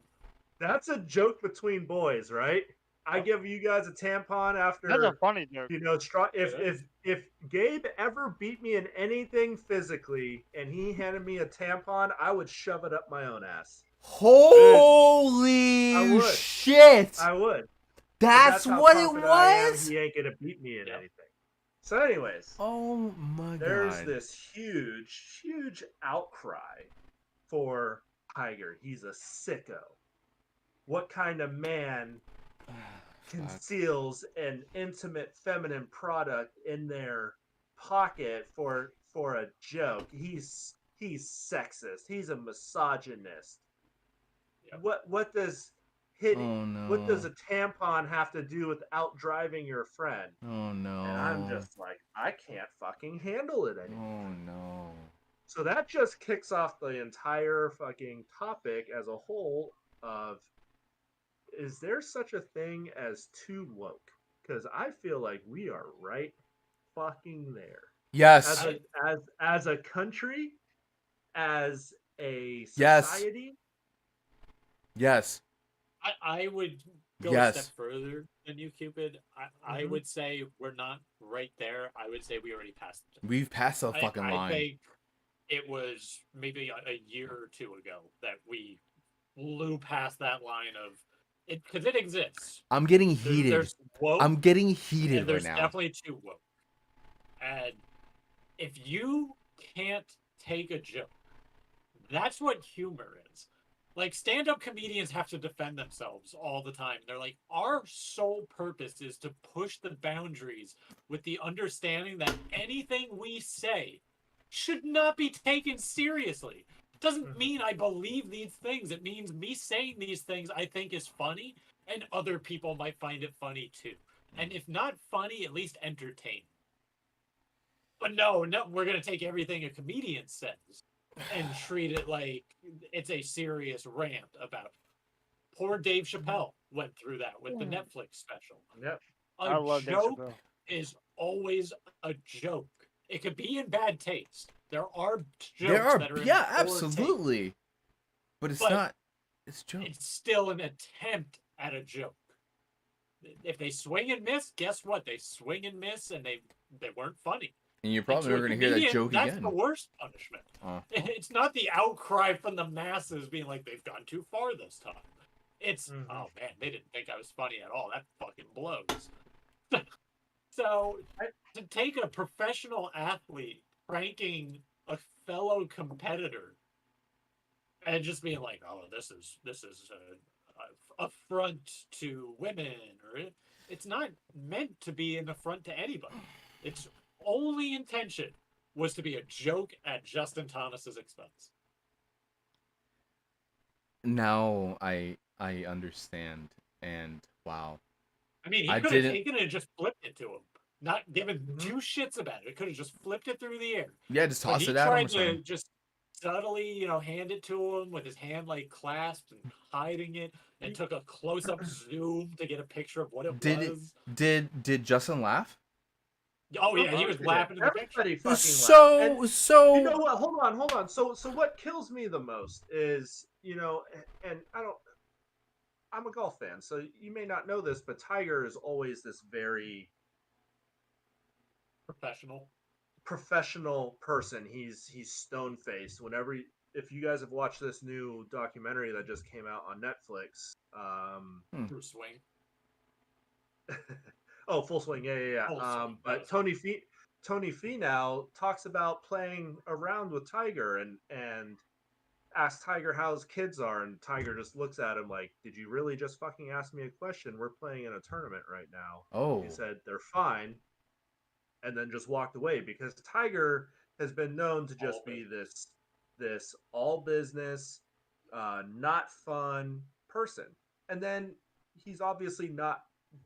That's a joke between boys, right? I give you guys a tampon after That's a funny joke. if Gabe ever beat me in anything physically and he handed me a tampon, I would shove it up my own ass. Holy I would. shit! I would. That's how what it confident I am was? he ain't gonna beat me in Yep. anything. So, anyways, Oh my there's god. this huge outcry for Tiger. He's a sicko. What kind of man Fuck. conceals an intimate feminine product in their pocket for a joke? He's sexist. He's a misogynist. Yep. What does hitting Oh what does no. a tampon have to do with out driving your friend? Oh And I'm no. just like, I can't fucking handle it anymore. Oh no. So that just kicks off the entire fucking topic as a whole of, is there such a thing as too woke? Because I feel like we are right fucking there. As Yes. a as a country, as a Yes. society. Yes. I would go a step Yes. further than you, Cupid. I Mhm. would say we're not right there. I would say we already passed it. We've passed the fucking I line. think it was maybe a year or two ago that we blew past that line of it because it exists. I'm getting There, heated. there's woke I'm getting and heated right there's now. definitely too woke. And if you can't take a joke, that's what humor is. Like stand-up comedians have to defend themselves all the time. They're like, our sole purpose is to push the boundaries with the understanding that anything we say should not be taken seriously. It doesn't mean I believe these things. It means me saying these things I think is funny, and other people might find it funny too. And if not funny, at least entertaining. But no, we're gonna take everything a comedian says and treat it like it's a serious rant about it. Poor Dave Chappelle went through that with the Netflix special. Yep. I A love Dave joke Chappelle. is always a joke. It could be in bad taste. There are There jokes are, that are in yeah, poor taste, absolutely. But it's but not. It's a joke. it's still an attempt at a joke. If they swing and miss, guess what? They swing and miss, and they weren't funny. And you're And probably to a never gonna hear that comedian, joke that's again. the worst punishment. Oh. It's not the outcry from the masses being like they've gone too far this time. It's oh man, they didn't think I was funny at all. That fucking blows. So to take a professional athlete pranking a fellow competitor and just being like, "Oh, this is a affront to women," or it's not meant to be an affront to anybody. Its only intention was to be a joke at Justin Thomas's expense. Now I understand, and wow. I mean, he I could have didn't- taken it and just flipped it to him, not given two shits about it. Could have just flipped it through the air. Yeah, just But toss he it at him tried or to something. just subtly, hand it to him with his hand like clasped and hiding it, and took a close-up zoom to get a picture of what it Did was. did Justin laugh? Oh yeah, he was laughing in the picture. Everybody fucking laughed. So And so you know what? Hold on. So what kills me the most is, and I'm a golf fan, so you may not know this, but Tiger is always this very professional person. He's stone faced. If you guys have watched this new documentary that just came out on Netflix, Through swing. oh, Full Swing, yeah. Full Swing, But Tony Finau talks about playing around with Tiger and asks Tiger how his kids are, and Tiger just looks at him like, "Did you really just fucking ask me a question? We're playing in a tournament right now." Oh. He said they're fine, and then just walked away, because Tiger has been known to just be this all business, not fun person, and then he's obviously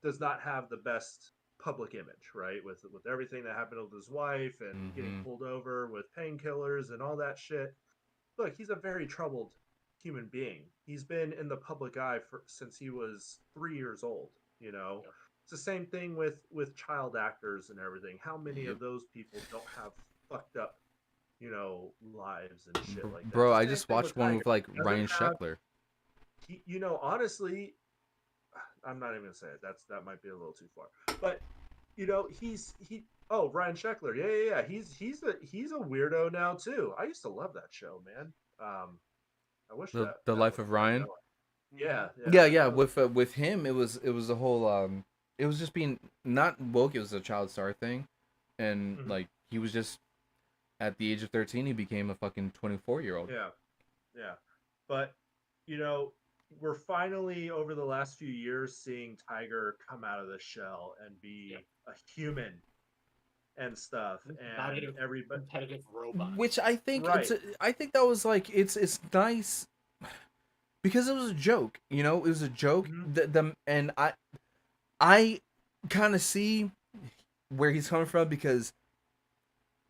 does not have the best public image, right? With everything that happened with his wife and getting pulled over with painkillers and all that shit. Look, he's a very troubled human being. He's been in the public eye since he was 3 years old. Yep. It's the same thing with child actors and everything. How many of those people don't have fucked up, lives and shit like that? Bro, I Same just thing watched one Tiger. with like Doesn't Ryan have- Sheckler. Honestly, I'm not even gonna say it. That might be a little too far. But Ryan Sheckler, yeah. He's a weirdo now too. I used to love that show, man. I wish The Life of Ryan. Yeah. Yeah. With him, it was a whole it was just being not woke. It was a child star thing, and Mhm. like he was just at the age of 13, he became a fucking 24-year-old. Yeah. But you know, we're finally over the last few years seeing Tiger come out of the shell and Yeah. be a human and stuff, Not and a everybody. competitive robot. Which I think Right. I think that was like it's nice because it was a joke. You know, it was a joke. Mhm. And I kind of see where he's coming from because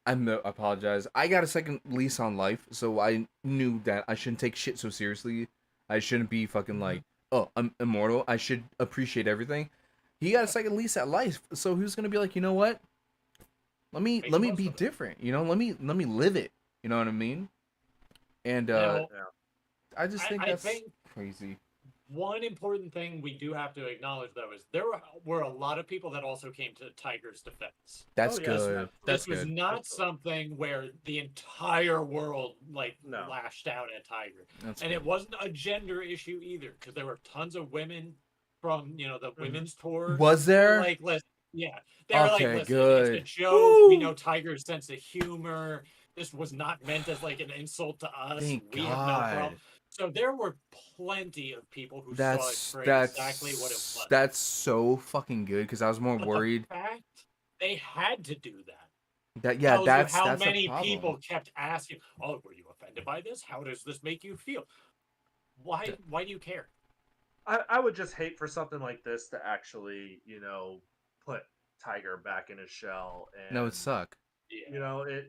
I apologize. I got a second lease on life, so I knew that I shouldn't take shit so seriously. I shouldn't be fucking like, oh, I'm immortal. I should appreciate everything. He got a second lease at life, so he was gonna be like, you know what? Make Let the me most be of it. different. You know, let me live it. You know what I mean? And Now, Yeah. I just think I that's think crazy. one important thing we do have to acknowledge, though, is there were a lot of people that also came to Tiger's defense. That's Oh, yes, good. That's This was good. not Absolutely. something where the entire world like No. lashed out at Tiger, That's and good. it wasn't a gender issue either, because there were tons of women from the Mhm. women's tour Was who were there? like, listen, yeah, they were like, Okay, listen, it's a good. joke. We Woo! know Tiger's sense of humor. This was not meant as like an insult to us. Thank We have no God. problem. So there were plenty of people who saw it That's for exactly what it that's was. that's so fucking good because I was more But the worried fact they had to do that that yeah, tells you that's how a many problem. people kept asking, "Oh, were you offended by this? How does this make you feel? Th- Why do you care?" I would just hate for something like this to actually, put Tiger back in his shell, No, it and suck. Yeah.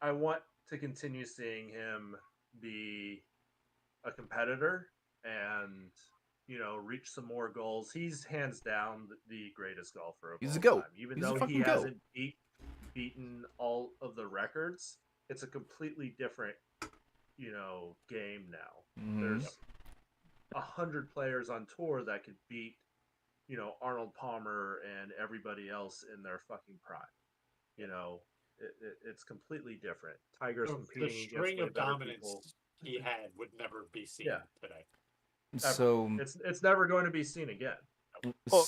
I want to continue seeing him be a competitor and reach some more goals. He's hands down the greatest golfer of He's a all goat. time. Even He's a though he fucking goat. hasn't beaten all of the records, it's a completely different game now. Hmm. Yep. There's 100 players on tour that could beat Arnold Palmer and everybody else in their fucking prime. You know, it's completely different. Tiger's The competing against string way of better people. dominance he had would never be seen Yeah, today. ever. So It's never going to be seen again. Well,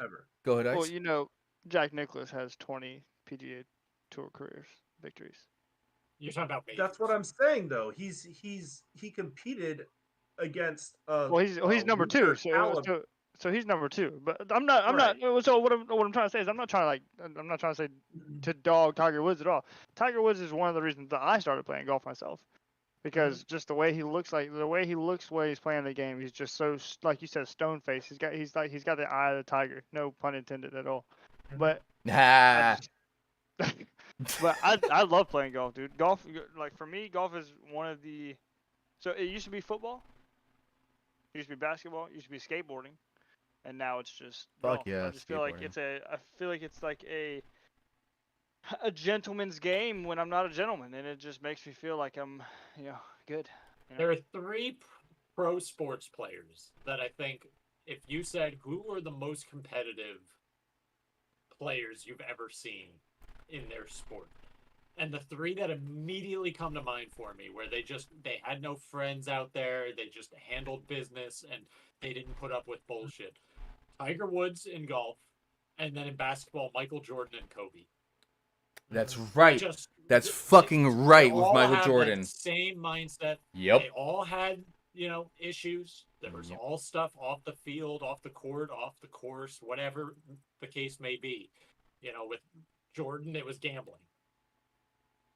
Ever. go ahead, well, X. Jack Nicklaus has 20 PGA Tour careers victories. You're talking about majors. That's what I'm saying though. He competed against Well, he's number two, weaker so caliber. so he's number two. But I'm not. Right. So what I'm trying to say is I'm not trying to say to dog Tiger Woods at all. Tiger Woods is one of the reasons that I started playing golf myself because just the way he looks, when he's playing the game, he's just so like you said, stone faced. He's got the eye of the tiger. No pun intended at all. But I Ah. just. But I love playing golf, dude. Golf, like for me, golf is one of the. So it used to be football. It used to be basketball. It used to be skateboarding, and now it's just Fuck golf. yeah, I just feel like skateboarding. I feel like it's like a gentleman's game when I'm not a gentleman, and it just makes me feel like I'm, good. There are three pro sports players that I think, if you said who are the most competitive players you've ever seen in their sport, and the three that immediately come to mind for me, where they had no friends out there, they just handled business and they didn't put up with bullshit. Tiger Woods in golf, and then in basketball, Michael Jordan and Kobe. That's They right. just That's they, fucking they right with all Michael have that Jordan. same mindset. Yep. They all had issues. There was Yep. all stuff off the field, off the court, off the course, whatever the case may be. With Jordan, it was gambling.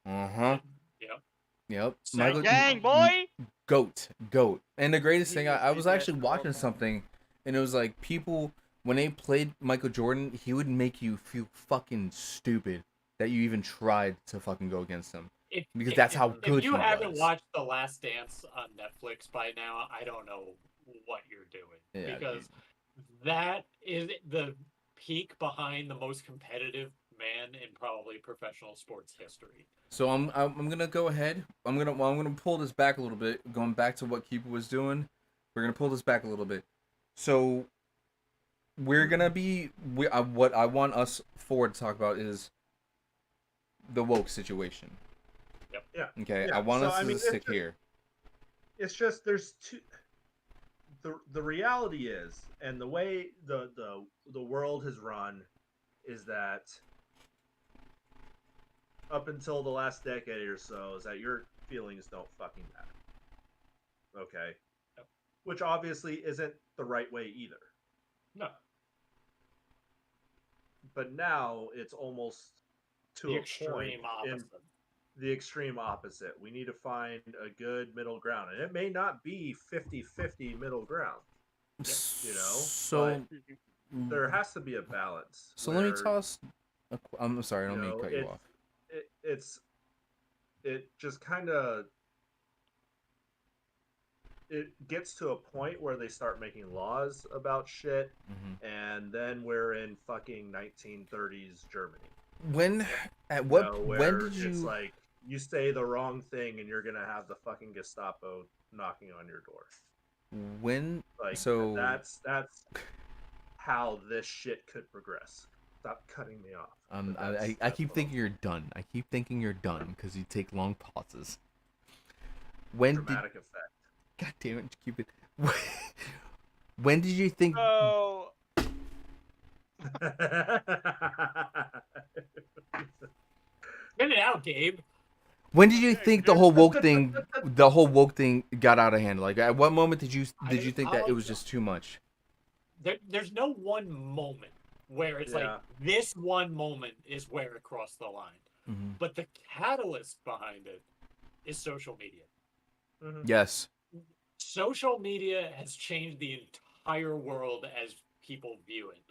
Uh-huh. Yep. Yep. Sound Gang, money. boy. Goat. And the greatest thing, I was He's actually watching something, and it was like people when they played Michael Jordan, he would make you feel fucking stupid that you even tried to fucking go against him because that's how good If you he haven't was. watched The Last Dance on Netflix by now, I don't know what you're doing, Yeah, because that is the peak behind the most competitive man in probably professional sports history. So I'm gonna go ahead. I'm gonna pull this back a little bit, going back to what Keeper was doing. We're gonna pull this back a little bit. So we're gonna be what I want us four to talk about is the woke situation. Yeah. Okay, Yeah. I want So, us I to mean, stick here. it's just there's the reality is, and the way the world has run, is that up until the last decade or so, is that your feelings don't fucking matter. Okay, which obviously isn't the right way either. No, But now it's almost to the a point extreme in opposite. the extreme opposite. We need to find a good middle ground. And it may not be 50-50 middle ground, you know, So, but there has to be a balance. so let me where, toss. I'm sorry, I you don't mean to know, cut you off. it just kind of it gets to a point where they start making laws about shit, Hmm. and then we're in fucking 1930s Germany. When, at You what, know, when where did it's you, like you say the wrong thing and you're gonna have the fucking Gestapo knocking on your door. when, Like so, that's how this shit could progress. Stop cutting me off. But I that's keep what I'm thinking you're done. I keep thinking you're done because you take long pauses. When did, dramatic effect. God damn it, keep it. When did you think? So Get it out, Gabe. When did you okay, think good. the whole woke thing got out of hand? Like, at what moment did you think that it I'll- was just too much? there's no one moment where it's like Yeah. this one moment is where it crossed the line. Hmm. But the catalyst behind it is social media. Mhm. Yes. Social media has changed the entire world as people view it.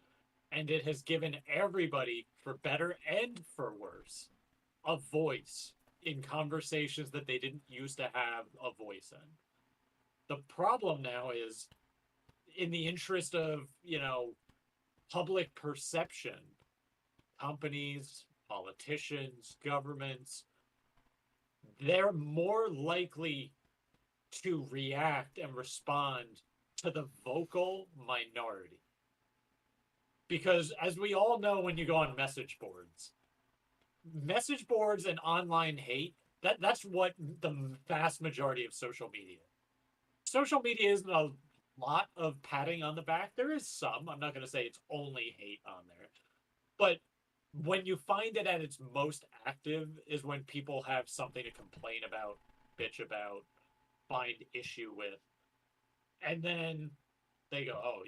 And it has given everybody, for better and for worse, a voice in conversations that they didn't used to have a voice in. The problem now is, in the interest of, public perception, companies, politicians, governments, they're more likely to react and respond to the vocal minority. Because as we all know, when you go on message boards and online hate, that's what the vast majority of social media. Social media isn't a lot of patting on the back. There is some. I'm not going to say it's only hate on there. But when you find it at its most active is when people have something to complain about, bitch about, find issue with. And then they go, oh,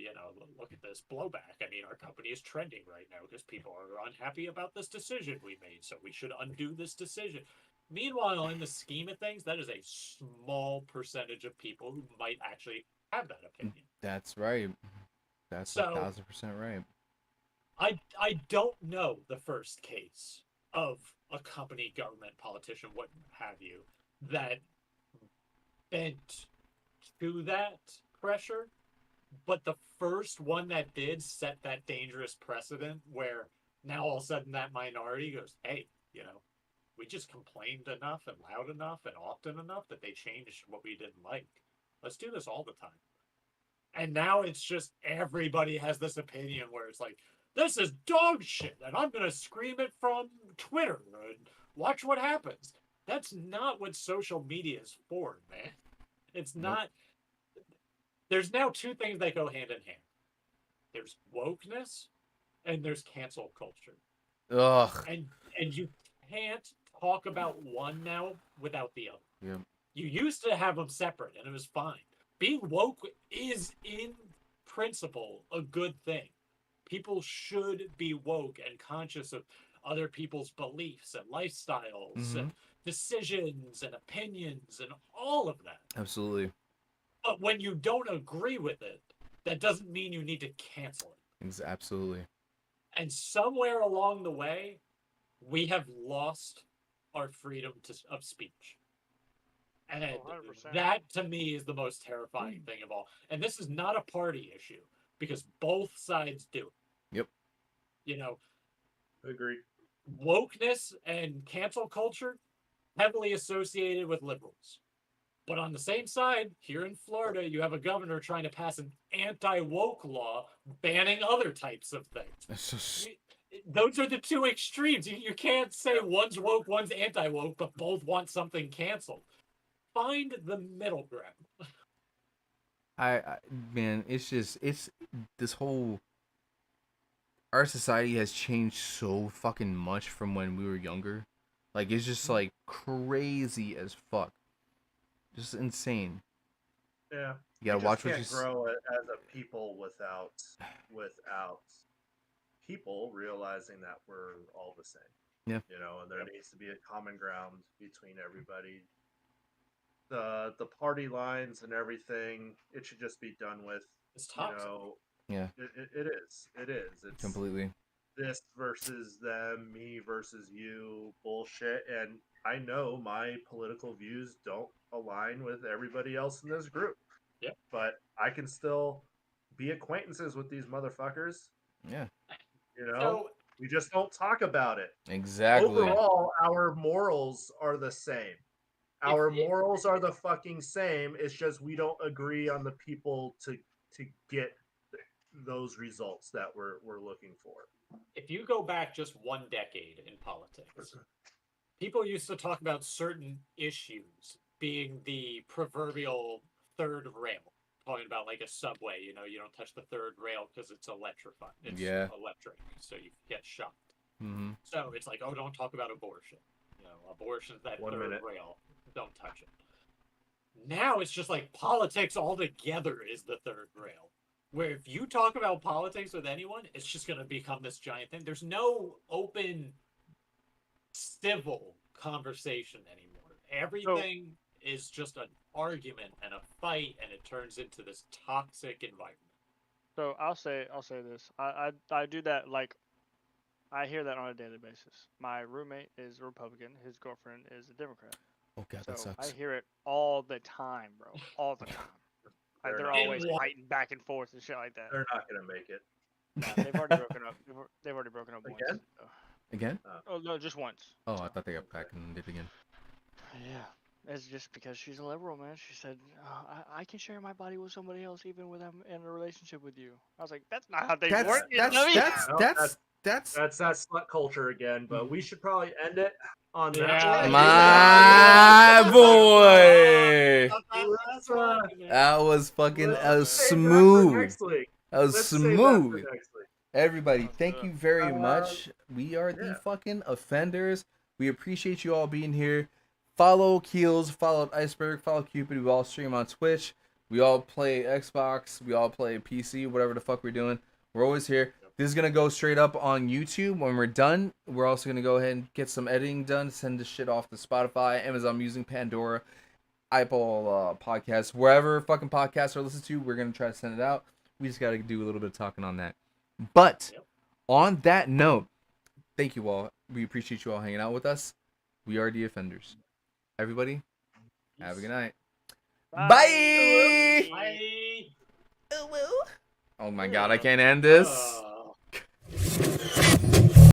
look at this blowback. I mean, our company is trending right now because people are unhappy about this decision we made, so we should undo this decision. Meanwhile, in the scheme of things, that is a small percentage of people who might actually have that opinion. That's right. That's So 1,000% right. I don't know the first case of a company, government, politician, what have you, that bent to that pressure. But the first one that did set that dangerous precedent where now all of a sudden that minority goes, hey, we just complained enough and loud enough and often enough that they changed what we didn't like. Let's do this all the time. And now it's just everybody has this opinion where it's like, this is dog shit, and I'm going to scream it from Twitter and watch what happens. That's not what social media is for, man. It's not. There's now two things that go hand in hand. There's wokeness and there's cancel culture. Ugh. And you can't talk about one now without the other. Yeah. You used to have them separate and it was fine. Being woke is in principle a good thing. People should be woke and conscious of other people's beliefs and lifestyles and decisions and opinions and all of that. Absolutely. But when you don't agree with it, that doesn't mean you need to cancel it. Absolutely. And somewhere along the way, we have lost our freedom of speech. And 100%. that, to me, is the most terrifying thing of all. And this is not a party issue, because both sides do it. Yep. Agreed. Wokeness and cancel culture, heavily associated with liberals. But on the same side, here in Florida, you have a governor trying to pass an anti-woke law banning other types of things. It's just, Those are the two extremes. You can't say one's woke, one's anti-woke, but both want something canceled. Find the middle ground. Man, it's this whole our society has changed so fucking much from when we were younger. Like it's just like crazy as fuck. Just insane. Yeah. You gotta We watch just what can't you. grow as a people without people realizing that we're all the same. Yeah. You know, and there needs to be a common ground between everybody. The party lines and everything, it should just be done with. It's You toxic. know, Yeah, it is. It is. It's completely. this versus them, me versus you bullshit. And I know my political views don't align with everybody else in this group. Yep. But I can still be acquaintances with these motherfuckers. Yeah, You know, So we just don't talk about it. exactly. Overall, our morals are the same. Our If- morals are the fucking same. It's just we don't agree on the people to get those results that we're looking for. if you go back just one decade in politics, people used to talk about certain issues being the proverbial third rail. Talking about like a subway, you know, you don't touch the third rail because it's electrified. It's Yeah. electric, so you get shocked. Mm-hmm. So it's like, oh, don't talk about abortion. You know, abortion's that 1 third minute. rail. Don't touch it. Now it's just like politics altogether is the third rail. Where if you talk about politics with anyone, it's just going to become this giant thing. There's no open, civil conversation anymore. Everything is just an argument and a fight, and it turns into this toxic environment. So I'll say this. I do that, like, I hear that on a daily basis. My roommate is a Republican. His girlfriend is a Democrat. Oh god, that So I sucks. hear it all the time, bro. All the time. Like, they're not always gonna- fighting back and forth and shit like that. They're not gonna make it. Nah, they've already broken up. They've already broken up Again? once. So. Again? Oh no, just once. Oh, I thought they got back and did again. Yeah, it's just because she's a liberal, man. She said, I can share my body with somebody else even when I'm in a relationship with you. I was like, that's not how they work. you dummy." No, that's That's that slut culture again. But we should probably end it on Yeah. that. my boy. Let's, uh, That was fucking let's save that for smooth. next week. That was Let's save that for smooth. next week. Everybody, Let's thank do you it. very much. We are the yeah. fucking offenders. We appreciate you all being here. Follow Keels, follow Iceberg, follow Cupid. We all stream on Twitch. We all play Xbox. We all play PC, whatever the fuck we're doing. We're always here. This is going to go straight up on YouTube when we're done. We're also going to go ahead and get some editing done, send this shit off to Spotify, Amazon Music, Pandora, Apple Podcasts, wherever fucking podcasts are listened to. We're going to try to send it out. We just got to do a little bit of talking on that. But on that note, thank you all. We appreciate you all hanging out with us. We are the Offenders. Everybody, have a good night. Bye. Bye. Oh my god, I can't end this.